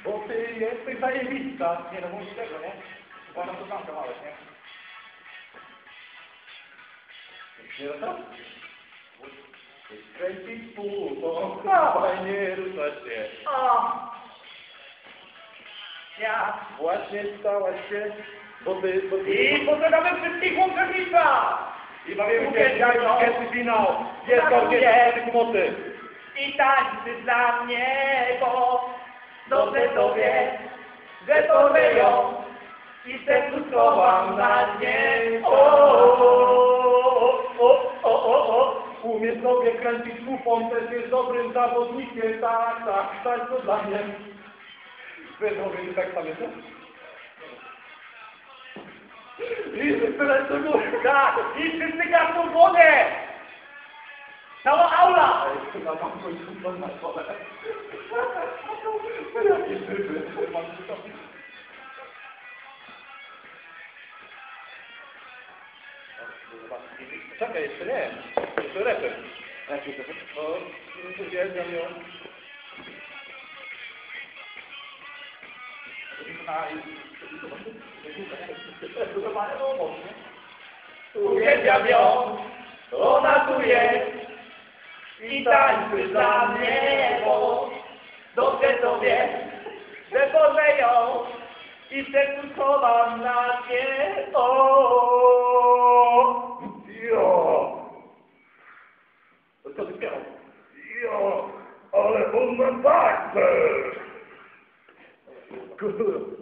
Bo ty jesteś zajebista. Nie no, mówisz tego, nie? Uważam, to tam kawałek, nie? Nie no to? Kręcić pół, to dawaj, nie ruszać się. Ja. Właśnie stałaś się, bo ty... I pozdrawiamy wszystkich łączownictwa! I bawimy się, jak finał. Jest orkiestra mocy. I tańczy dla mnie, bo dobrze tobie, że to ją i sercu schowam na nie. Umie sobie kręcić kupon, też jest dobrym zawodnikiem, tak, to dla mnie. Wiesz, mówię, tak sam jestem? I tyle co mówię. Tak, i wszyscy gasną wodę! Cała aula! Chyba mam końcówkę na szkole. Jakie dyby, mam to. Czekaj, jeszcze nie. Jeszcze reper. Jaki to? No, uwielbiam ją. Uwielbiam ją, ona tu jest i tańczy dla mnie, bo dobrze tobie, że Boże ją i w sercu schowam na nie. Jo! Co ty śpiewał? Jo! Ale on ma tak! Kurwa!